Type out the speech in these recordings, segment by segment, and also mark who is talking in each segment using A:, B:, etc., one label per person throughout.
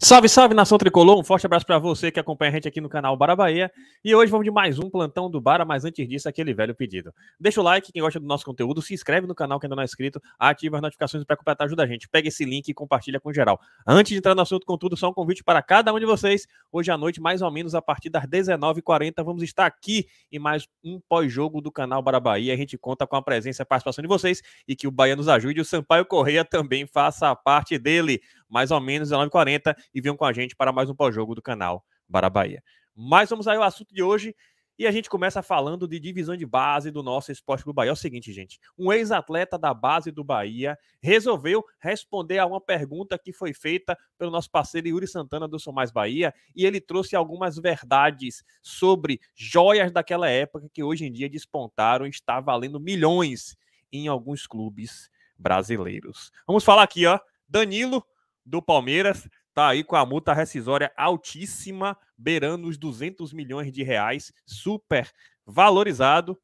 A: Salve, salve, nação tricolor, um forte abraço para você que acompanha a gente aqui no canal Bara Bahia. E hoje vamos de mais um plantão do Bara, mas antes disso, aquele velho pedido. Deixa o like, quem gosta do nosso conteúdo, se inscreve no canal que ainda não é inscrito, ativa as notificações para completar, ajuda a gente. Pega esse link e compartilha com geral. Antes de entrar no assunto, contudo, só um convite para cada um de vocês. Hoje à noite, mais ou menos a partir das 19h40, vamos estar aqui em mais um pós-jogo do canal Bara Bahia. A gente conta com a presença e a participação de vocês e que o Bahia nos ajude e o Sampaio Correia também faça parte dele. Mais ou menos 19h40 e venham com a gente para mais um pós-jogo do canal Bara Bahia. Mas vamos aí ao assunto de hoje e a gente começa falando de divisão de base do nosso Esporte Clube Bahia. É o seguinte, gente, um ex-atleta da base do Bahia resolveu responder a uma pergunta que foi feita pelo nosso parceiro Yuri Santana do Sou Mais Bahia e ele trouxe algumas verdades sobre joias daquela época que hoje em dia despontaram e está valendo milhões em alguns clubes brasileiros. Vamos falar aqui, ó, Danilo do Palmeiras, tá aí com a multa rescisória altíssima, beirando os 200 milhões de reais, super valorizado.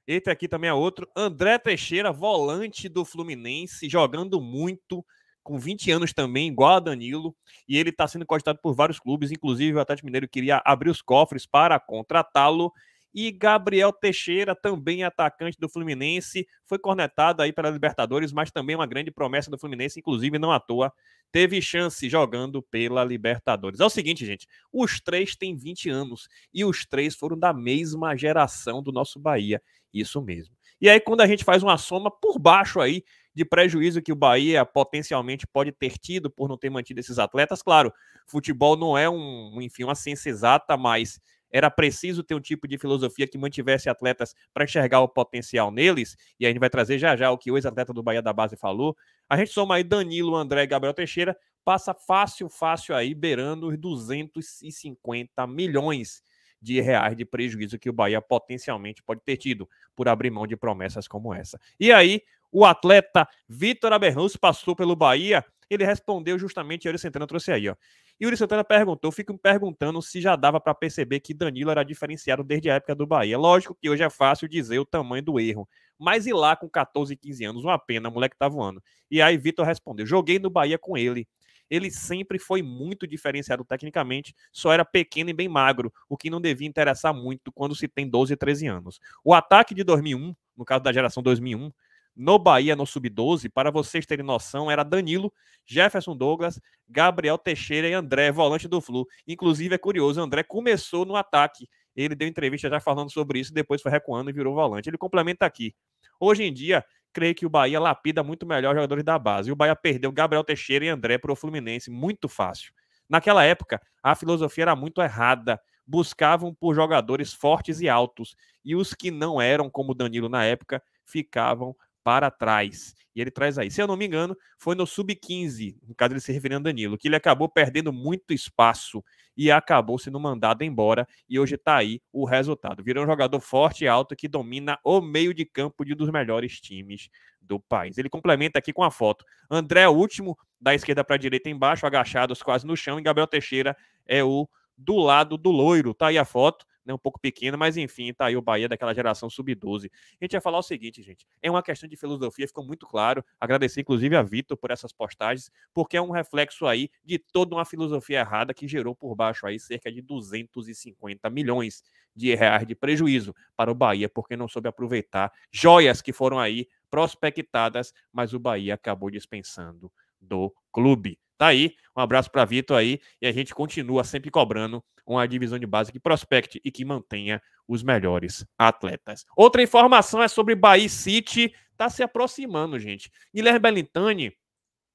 A: Esse aqui também é outro, André Teixeira, volante do Fluminense, jogando muito, com 20 anos também, igual a Danilo, e ele está sendo cogitado por vários clubes, inclusive o Atlético Mineiro queria abrir os cofres para contratá-lo. E Gabriel Teixeira, também atacante do Fluminense, foi cornetado aí pela Libertadores, mas também uma grande promessa do Fluminense, inclusive não à toa, teve chance jogando pela Libertadores. É o seguinte, gente, os três têm 20 anos e os três foram da mesma geração do nosso Bahia, isso mesmo. E aí quando a gente faz uma soma por baixo aí de prejuízo que o Bahia potencialmente pode ter tido por não ter mantido esses atletas, claro, futebol não é uma ciência exata, mas era preciso ter um tipo de filosofia que mantivesse atletas para enxergar o potencial neles, e a gente vai trazer já já o que o ex-atleta do Bahia da base falou. A gente soma aí Danilo, André e Gabriel Teixeira, passa fácil aí, beirando os 250 milhões de reais de prejuízo que o Bahia potencialmente pode ter tido por abrir mão de promessas como essa. E aí, o atleta Vitor Aberrus passou pelo Bahia, ele respondeu justamente, Yuri Santana trouxe aí, ó. Yuri Santana perguntou, fico me perguntando se já dava para perceber que Danilo era diferenciado desde a época do Bahia. Lógico que hoje é fácil dizer o tamanho do erro, mas ir lá com 14, 15 anos, uma pena, o moleque tá voando. E aí Vitor respondeu, joguei no Bahia com ele. Ele sempre foi muito diferenciado tecnicamente, só era pequeno e bem magro, o que não devia interessar muito quando se tem 12 e 13 anos. O ataque de 2001, no caso da geração 2001, no Bahia, no Sub-12, para vocês terem noção, era Danilo, Jefferson Douglas, Gabriel Teixeira e André, volante do Flu. Inclusive, é curioso, André começou no ataque. Ele deu entrevista já falando sobre isso, depois foi recuando e virou volante. Ele complementa aqui. Hoje em dia, creio que o Bahia lapida muito melhor os jogadores da base. E o Bahia perdeu Gabriel Teixeira e André para o Fluminense, muito fácil. Naquela época, a filosofia era muito errada. Buscavam por jogadores fortes e altos. E os que não eram, como Danilo na época, ficavam para trás. E ele traz aí, se eu não me engano, foi no Sub-15, no caso ele se referindo a Danilo, que ele acabou perdendo muito espaço e acabou sendo mandado embora e hoje está aí o resultado. Virou um jogador forte e alto que domina o meio de campo de um dos melhores times do país. Ele complementa aqui com a foto. André é o último, da esquerda para a direita embaixo, agachados quase no chão, e Gabriel Teixeira é o do lado do loiro. Tá aí a foto, né, um pouco pequena, mas enfim, tá aí o Bahia daquela geração Sub-12. A gente vai falar o seguinte, gente, é uma questão de filosofia, ficou muito claro, agradecer inclusive a Vitor por essas postagens, porque é um reflexo aí de toda uma filosofia errada que gerou por baixo aí cerca de 250 milhões de reais de prejuízo para o Bahia, porque não soube aproveitar joias que foram aí prospectadas, mas o Bahia acabou dispensando do clube. Tá aí, um abraço para Vitor aí, e a gente continua sempre cobrando uma divisão de base que prospecte e que mantenha os melhores atletas. Outra informação é sobre Bahia City, tá se aproximando, gente. Guilherme Bellintani,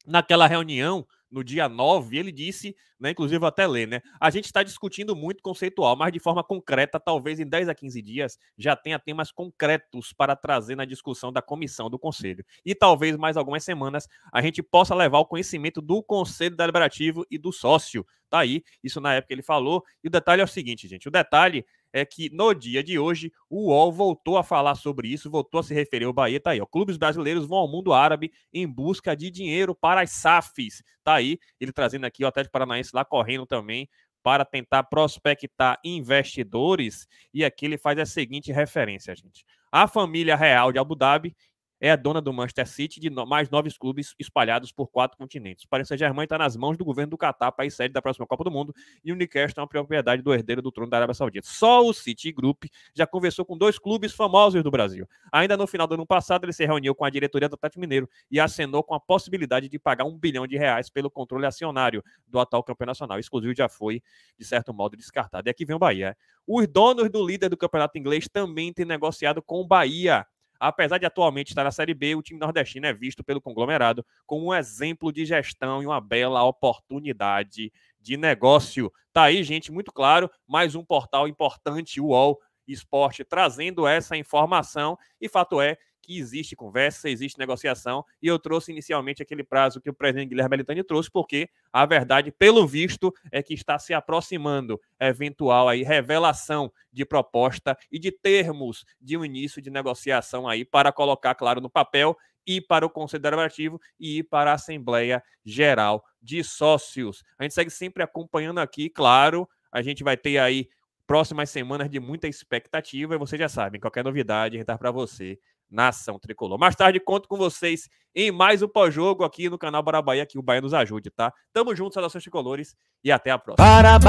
A: naquela reunião, no dia 9, ele disse, né, inclusive eu vou até ler, né? A gente está discutindo muito conceitual, mas de forma concreta, talvez em 10 a 15 dias, já tenha temas concretos para trazer na discussão da comissão do conselho. E talvez mais algumas semanas a gente possa levar o conhecimento do conselho deliberativo e do sócio. Tá aí, isso na época ele falou. E o detalhe é o seguinte, gente, o detalhe é que no dia de hoje o UOL voltou a falar sobre isso, voltou a se referir ao Bahia, tá aí, ó, clubes brasileiros vão ao mundo árabe em busca de dinheiro para as SAFs, tá aí, ele trazendo aqui o Atlético Paranaense lá correndo também para tentar prospectar investidores, e aqui ele faz a seguinte referência, gente, a família real de Abu Dhabi, é a dona do Manchester City de mais 9 clubes espalhados por 4 continentes. O Paris Saint-Germain está nas mãos do governo do Catar, país sede da próxima Copa do Mundo, e o Newcastle é uma propriedade do herdeiro do trono da Arábia Saudita. Só o City Group já conversou com 2 clubes famosos do Brasil. Ainda no final do ano passado, ele se reuniu com a diretoria do Atlético Mineiro e acenou com a possibilidade de pagar R$1 bilhão pelo controle acionário do atual campeão nacional. Isso, inclusive, já foi, de certo modo, descartado. E aqui vem o Bahia. Os donos do líder do campeonato inglês também têm negociado com o Bahia. Apesar de atualmente estar na Série B, o time nordestino é visto pelo conglomerado como um exemplo de gestão e uma bela oportunidade de negócio. Tá aí, gente, muito claro. Mais um portal importante, o UOL Esporte, trazendo essa informação. E fato é que existe conversa, existe negociação. E eu trouxe inicialmente aquele prazo que o presidente Guilherme Belintani trouxe, porque a verdade, pelo visto, é que está se aproximando eventual aí revelação de proposta e de termos de um início de negociação aí para colocar, claro, no papel e para o Conselho Deliberativo e para a Assembleia Geral de Sócios. A gente segue sempre acompanhando aqui, claro, a gente vai ter aí próximas semanas de muita expectativa e vocês já sabem, qualquer novidade a gente tá para você Nação Tricolor. Mais tarde conto com vocês em mais um pós-jogo aqui no canal Bora Bahia, que o Bahia nos ajude, tá? Tamo junto, saudações tricolores e até a próxima.
B: Bahia,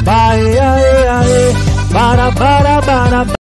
B: Bahia, Bahia.